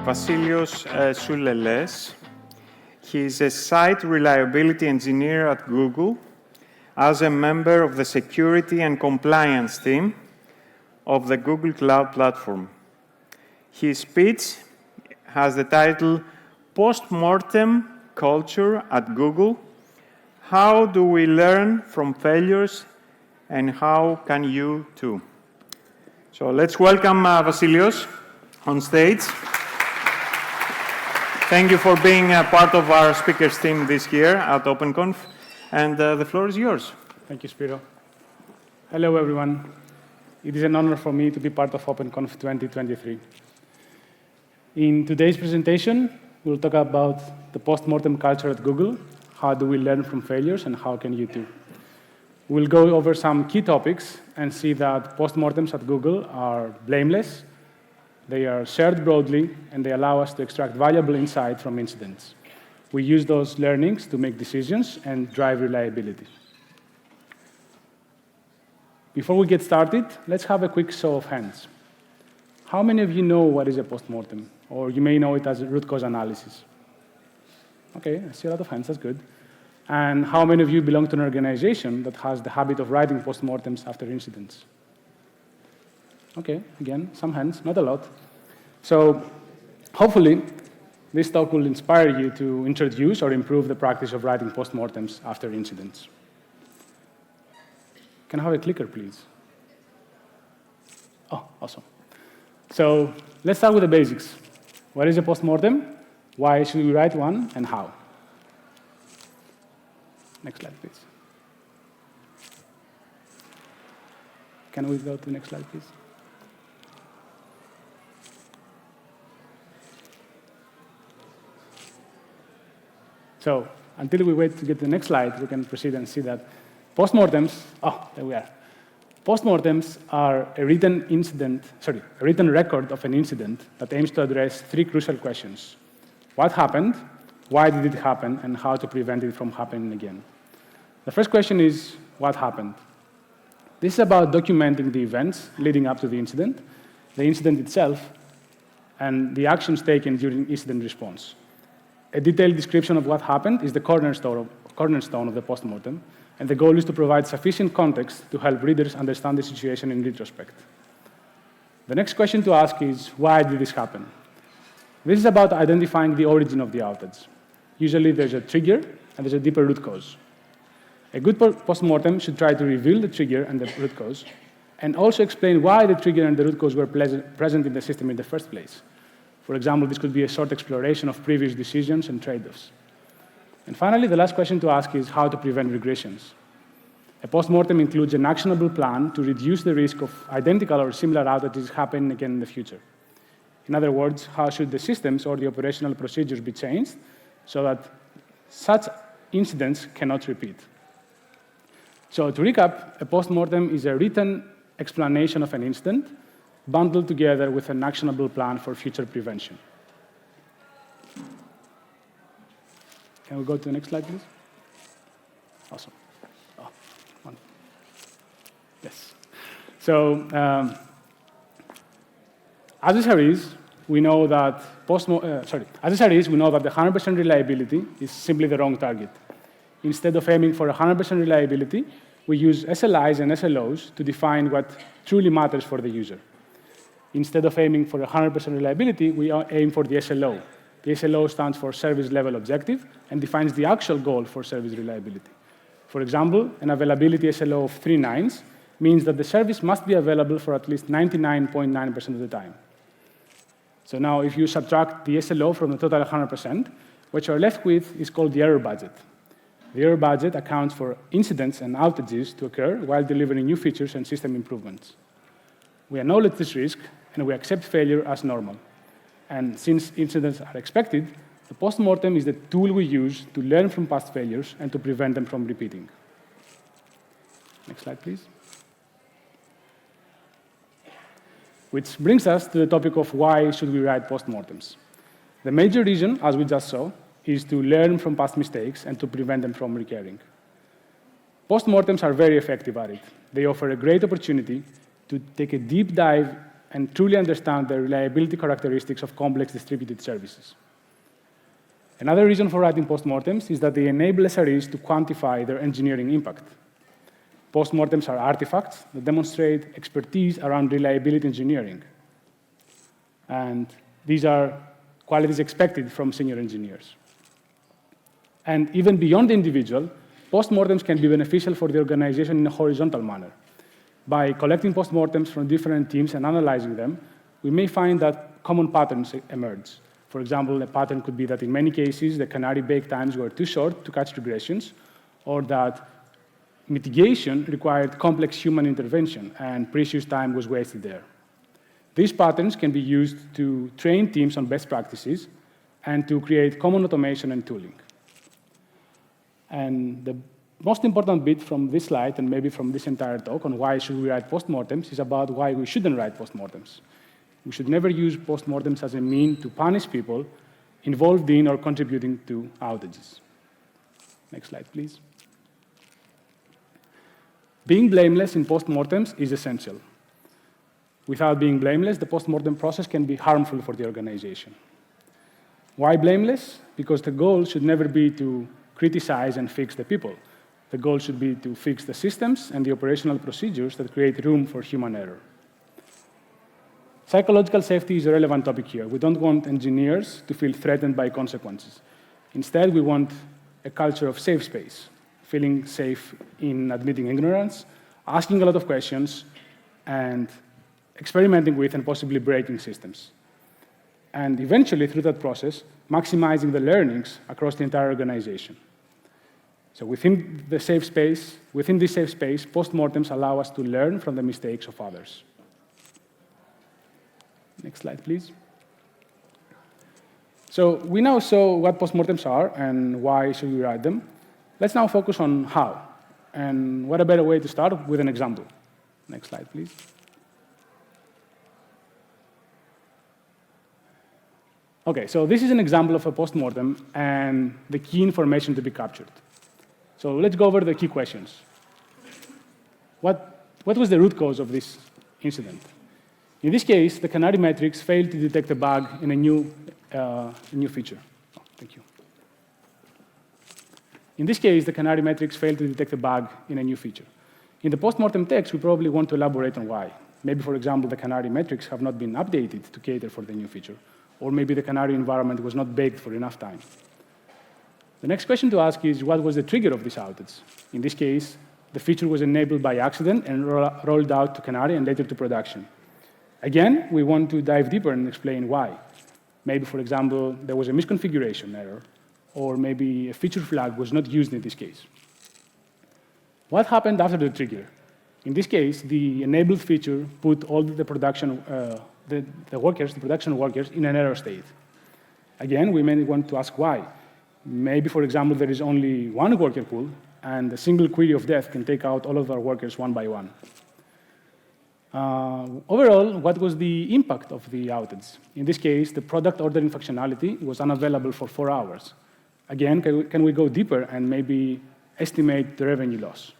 Vasileios Souleles. He is a site reliability engineer at Google as a member of the security and compliance team of the Google Cloud Platform. His speech has the title Postmortem Culture at Google. How do we learn from failures and how can you too? So let's welcome Vasileios on stage. Thank you for being a part of our speakers team this year at OpenConf, and the floor is yours. Thank you, Spiro. Hello, everyone. It is an honor for me to be part of OpenConf 2023. In today's presentation, we'll talk about the postmortem culture at Google, how do we learn from failures, and how can you too. We'll go over some key topics and see that postmortems at Google are blameless, they are shared broadly, and they allow us to extract valuable insight from incidents. We use those learnings to make decisions and drive reliability. Before we get started, let's have a quick show of hands. How many of you know what is a postmortem? Or you may know it as a root cause analysis. Okay, I see a lot of hands, that's good. And how many of you belong to an organization that has the habit of writing postmortems after incidents? Okay, again, some hands, not a lot. So hopefully, this talk will inspire you to introduce or improve the practice of writing postmortems after incidents. Can I have a clicker, please? Oh, awesome. So let's start with the basics. What is a postmortem? Why should we write one, and how? Next slide, please. Can we go to the next slide, please? So until we wait to get to the next slide, we can proceed and see that postmortems, there we are. Postmortems are a written record of an incident that aims to address three crucial questions. What happened, why did it happen, and how to prevent it from happening again. The first question is, what happened? This is about documenting the events leading up to the incident itself, and the actions taken during incident response. A detailed description of what happened is the cornerstone of the postmortem, and the goal is to provide sufficient context to help readers understand the situation in retrospect. The next question to ask is, why did this happen? This is about identifying the origin of the outage. Usually there's a trigger, and there's a deeper root cause. A good postmortem should try to reveal the trigger and the root cause, and also explain why the trigger and the root cause were present in the system in the first place. For example, this could be a short exploration of previous decisions and trade-offs. And finally, the last question to ask is how to prevent regressions. A postmortem includes an actionable plan to reduce the risk of identical or similar outages happening again in the future. In other words, how should the systems or the operational procedures be changed so that such incidents cannot repeat? So to recap, a postmortem is a written explanation of an incident bundled together with an actionable plan for future prevention. Can we go to the next slide, please? Awesome. Yes. So, as is Harris, we know that the 100% reliability is simply the wrong target. Instead of aiming for 100% reliability, we use SLIs and SLOs to define what truly matters for the user. Instead of aiming for 100% reliability, we aim for the SLO. The SLO stands for Service Level Objective and defines the actual goal for service reliability. For example, an availability SLO of 3 nines means that the service must be available for at least 99.9% of the time. So now, if you subtract the SLO from the total 100%, what you're left with is called the error budget. The error budget accounts for incidents and outages to occur while delivering new features and system improvements. We acknowledge this risk, and we accept failure as normal. And since incidents are expected, the postmortem is the tool we use to learn from past failures and to prevent them from repeating. Next slide, please. Which brings us to the topic of why should we write postmortems. The major reason, as we just saw, is to learn from past mistakes and to prevent them from recurring. Postmortems are very effective at it. They offer a great opportunity to take a deep dive and truly understand the reliability characteristics of complex distributed services. Another reason for writing postmortems is that they enable SREs to quantify their engineering impact. Postmortems are artifacts that demonstrate expertise around reliability engineering. And these are qualities expected from senior engineers. And even beyond the individual, postmortems can be beneficial for the organization in a horizontal manner. By collecting postmortems from different teams and analyzing them, we may find that common patterns emerge. For example, a pattern could be that in many cases, the canary bake times were too short to catch regressions, or that mitigation required complex human intervention and precious time was wasted there. These patterns can be used to train teams on best practices and to create common automation and tooling. And the most important bit from this slide, and maybe from this entire talk on why should we write postmortems, is about why we shouldn't write postmortems. We should never use postmortems as a means to punish people involved in or contributing to outages. Next slide, please. Being blameless in postmortems is essential. Without being blameless, the postmortem process can be harmful for the organization. Why blameless? Because the goal should never be to criticize and fix the people. The goal should be to fix the systems and the operational procedures that create room for human error. Psychological safety is a relevant topic here. We don't want engineers to feel threatened by consequences. Instead, we want a culture of safe space, feeling safe in admitting ignorance, asking a lot of questions, and experimenting with and possibly breaking systems. And eventually, through that process, maximizing the learnings across the entire organization. So within this safe space, postmortems allow us to learn from the mistakes of others. Next slide, please. So we now saw what postmortems are and why should we write them. Let's now focus on how. And what a better way to start with an example. Next slide, please. Okay, so this is an example of a postmortem and the key information to be captured. So let's go over the key questions. What was the root cause of this incident? In this case, the canary metrics failed to detect a bug in a new feature. Oh, thank you. In this case, the canary metrics failed to detect a bug in a new feature. In the postmortem text, we probably want to elaborate on why. Maybe, for example, the canary metrics have not been updated to cater for the new feature, or maybe the canary environment was not baked for enough time. The next question to ask is, what was the trigger of this outage? In this case, the feature was enabled by accident and rolled out to canary and later to production. Again, we want to dive deeper and explain why. Maybe, for example, there was a misconfiguration error, or maybe a feature flag was not used in this case. What happened after the trigger? In this case, the enabled feature put all the production workers in an error state. Again, we may want to ask why. Maybe, for example, there is only one worker pool, and a single query of death can take out all of our workers one by one. Overall, what was the impact of the outage? In this case, the product ordering functionality was unavailable for 4 hours. Again, can we go deeper and maybe estimate the revenue loss?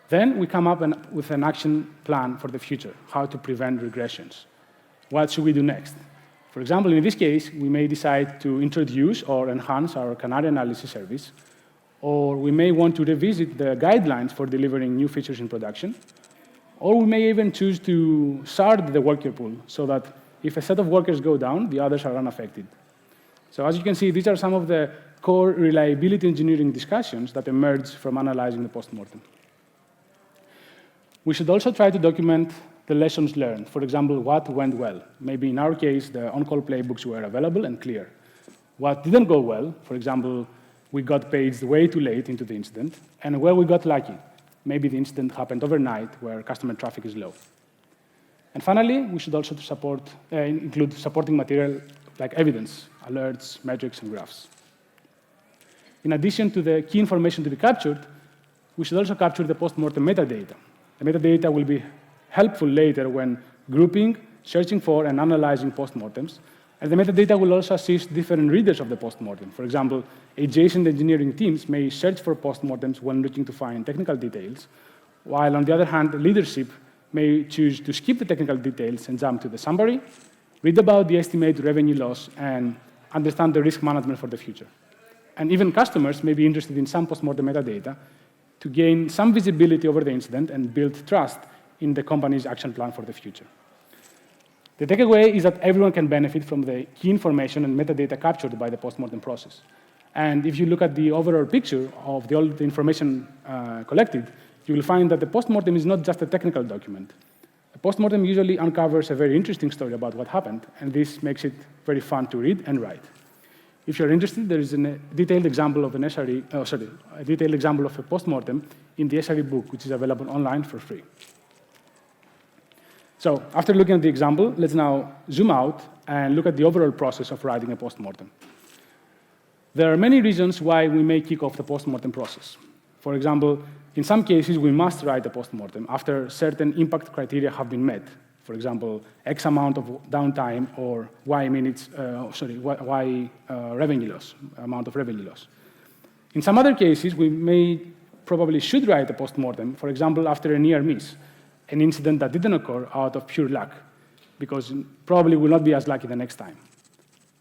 Then we come up with an action plan for the future, how to prevent regressions. What should we do next? For example, in this case, we may decide to introduce or enhance our canary analysis service, or we may want to revisit the guidelines for delivering new features in production, or we may even choose to shard the worker pool so that if a set of workers go down, the others are unaffected. So as you can see, these are some of the core reliability engineering discussions that emerge from analyzing the postmortem. We should also try to document the lessons learned. For example, what went well. Maybe in our case, the on-call playbooks were available and clear. What didn't go well, for example, we got paged way too late into the incident, and where we got lucky. Maybe the incident happened overnight where customer traffic is low. And finally, we should also include supporting material like evidence, alerts, metrics, and graphs. In addition to the key information to be captured, we should also capture the postmortem metadata. The metadata will be helpful later when grouping, searching for, and analyzing postmortems. And the metadata will also assist different readers of the postmortem. For example, adjacent engineering teams may search for postmortems when looking to find technical details, while on the other hand, leadership may choose to skip the technical details and jump to the summary, read about the estimated revenue loss, and understand the risk management for the future. And even customers may be interested in some postmortem metadata to gain some visibility over the incident and build trust in the company's action plan for the future. The takeaway is that everyone can benefit from the key information and metadata captured by the postmortem process. And if you look at the overall picture of all the information collected, you will find that the postmortem is not just a technical document. The postmortem usually uncovers a very interesting story about what happened, and this makes it very fun to read and write. If you're interested, there is a detailed example of a detailed example of a postmortem in the SRE book, which is available online for free. So after looking at the example, let's now zoom out and look at the overall process of writing a postmortem. There are many reasons why we may kick off the postmortem process. For example, in some cases, we must write a postmortem after certain impact criteria have been met. For example, X amount of downtime or Y revenue loss, amount of revenue loss. In some other cases, we may probably should write a postmortem, for example, after a near miss, an incident that didn't occur out of pure luck, because probably will not be as lucky the next time.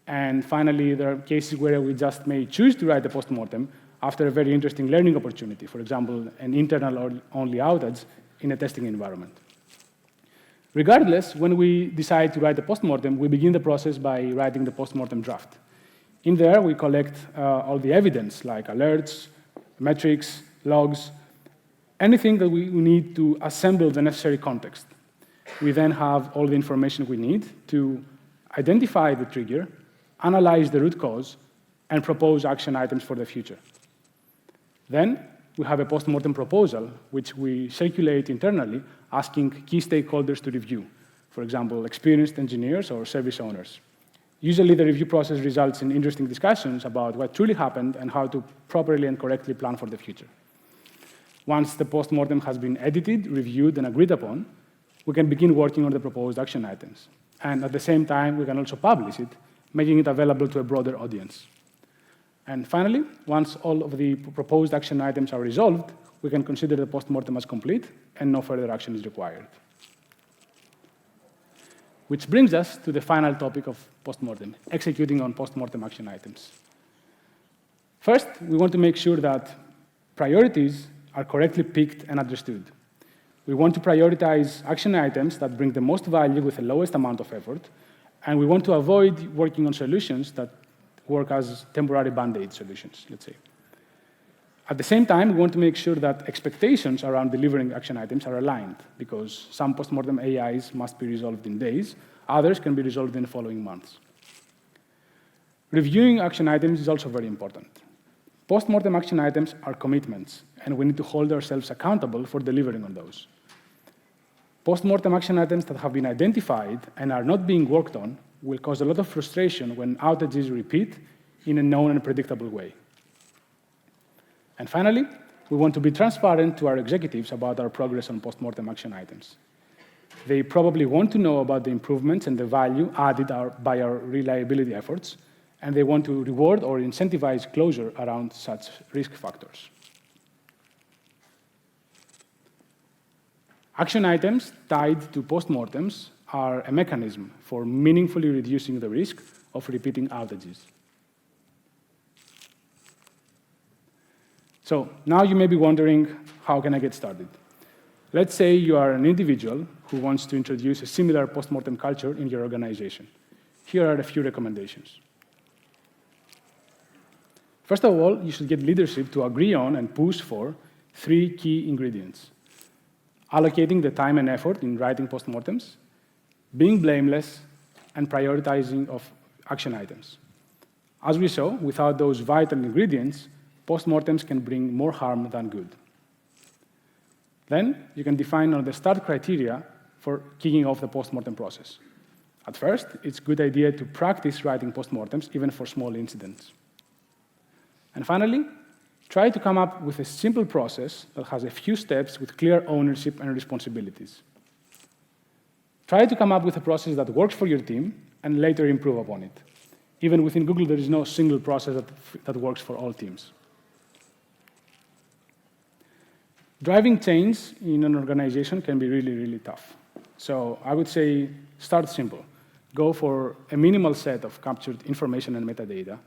And finally, there are cases where we just may choose to write a postmortem after a very interesting learning opportunity, for example, an internal-only outage in a testing environment. Regardless, when we decide to write a postmortem, we begin the process by writing the postmortem draft. In there, we collect all the evidence, like alerts, metrics, logs, anything that we need to assemble the necessary context. We then have all the information we need to identify the trigger, analyze the root cause, and propose action items for the future. Then, we have a postmortem proposal, which we circulate internally, asking key stakeholders to review, for example, experienced engineers or service owners. Usually, the review process results in interesting discussions about what truly happened and how to properly and correctly plan for the future. Once the postmortem has been edited, reviewed, and agreed upon, we can begin working on the proposed action items. And at the same time, we can also publish it, making it available to a broader audience. And finally, once all of the proposed action items are resolved, we can consider the postmortem as complete and no further action is required. Which brings us to the final topic of postmortem, executing on postmortem action items. First, we want to make sure that priorities are correctly picked and understood. We want to prioritize action items that bring the most value with the lowest amount of effort, and we want to avoid working on solutions that work as temporary band-aid solutions, let's say. At the same time, we want to make sure that expectations around delivering action items are aligned, because some postmortem AIs must be resolved in days, others can be resolved in the following months. Reviewing action items is also very important. Postmortem action items are commitments, and we need to hold ourselves accountable for delivering on those. Postmortem action items that have been identified and are not being worked on will cause a lot of frustration when outages repeat in a known and predictable way. And finally, we want to be transparent to our executives about our progress on postmortem action items. They probably want to know about the improvements and the value added by our reliability efforts, and they want to reward or incentivize closure around such risk factors. Action items tied to postmortems are a mechanism for meaningfully reducing the risk of repeating outages. So now you may be wondering, how can I get started? Let's say you are an individual who wants to introduce a similar postmortem culture in your organization. Here are a few recommendations. First of all, you should get leadership to agree on and push for 3 key ingredients: allocating the time and effort in writing postmortems, being blameless, and prioritizing of action items. As we saw, without those vital ingredients, postmortems can bring more harm than good. Then, you can define the start criteria for kicking off the postmortem process. At first, it's a good idea to practice writing postmortems, even for small incidents. And finally, try to come up with a simple process that has a few steps with clear ownership and responsibilities. Try to come up with a process that works for your team and later improve upon it. Even within Google, there is no single process that works for all teams. Driving change in an organization can be really, really tough. So I would say start simple. Go for a minimal set of captured information and metadata.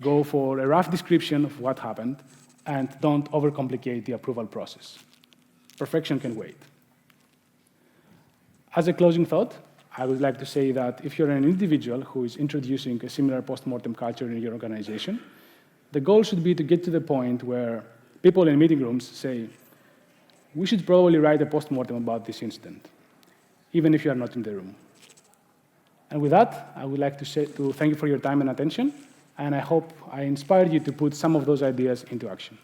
Go for a rough description of what happened, and don't overcomplicate the approval process. Perfection can wait. As a closing thought, I would like to say that if you're an individual who is introducing a similar postmortem culture in your organization, the goal should be to get to the point where people in meeting rooms say, we should probably write a postmortem about this incident, even if you are not in the room. And with that, I would like to thank you for your time and attention, and I hope I inspired you to put some of those ideas into action.